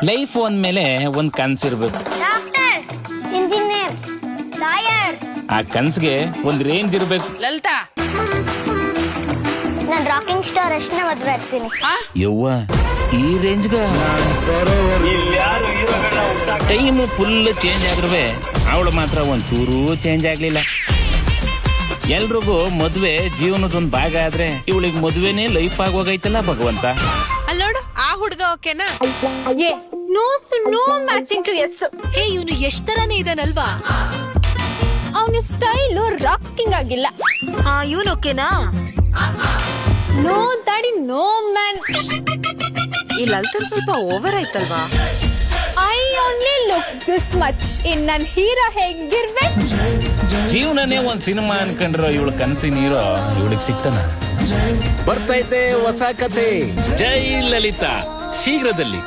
Life ಅಂದ್ಮೇಲೆ ಒಂದ್ ಕನ್ಸಿರ್ಬೇಕು. Doctor, engineer, lawyer. ಆ ಕನ್ಸ್ಗೆ ಒಂದ್ ರೇಂಜ್ ಇರ್ಬೇಕು. ಲಲಿತಾ, ನಾನು ರಾಕಿಂಗ್ ಸ್ಟಾರ್ ಅಷ್ಟನ್ನ ಮದ್ವೆ ಆಗ್ತೀನಿ. ಯವ್ವ, ಈ ರೇಂಜ್ಗ ಟೈಮ್ ಫುಲ್ ಚೇಂಜ್ ಆಗಿರುವೆ, ಅವಳು ಮಾತ್ರ ಒಂದ್ ಚೂರು ಚೇಂಜ್ ಆಗ್ಲಿಲ್ಲ. ಎಲ್ರಿಗೂ ಮದ್ವೆ ಜೀವನದೊಂದ್ ಭಾಗ ಆದ್ರೆ ಇವಳಿಗೆ ಮದ್ವೆನೇ ಲೈಫ್ ಆಗೋಗೈತಲ್ಲ ಭಗವಂತ. ಅಲ್ಲೋಡು, ಆ ಹುಡ್ಗ ಓಕೆನಾ? ಏ ನೋ ಮ್ಯಾಚಿಂಗ್ ಟು ಎಸ್. ಏ, ಇವನು ಎಷ್ಟ್ ತರಾನೇ ಇದಾನಲ್ವಾ? ಅವನ ಸ್ಟೈಲು ರಾಕಿಂಗ್ ಆಗಿಲ್ಲ. ಇವನು ಓಕೆನಾ? ನೋ ದಾಡಿ, ನೋ ಮ್ಯಾನ್. ಈ ಲಲಿತನ್ ಸ್ವಲ್ಪ ಓವರ್ ಆಯ್ತಲ್ವಾ? I only look this much. ಇನ್ ನನ್ ಹೀರೋ ಹೇಗಿರ್ಬೇಕು? ಜೀವನನೇ ಒಂದ್ ಸಿನಿಮಾ ಅನ್ಕೊಂಡ್ರ ಇವಳು ಕನ್ಸಿನ ಹೀರೋ ಇವಳಿಗೆ ಸಿಗ್ತಾನ. ಬರ್ತೈತೆ ಹೊಸ ಕತೆ. ಜೈ ಲಲಿತಾ ಶೀಘ್ರದಲ್ಲಿ.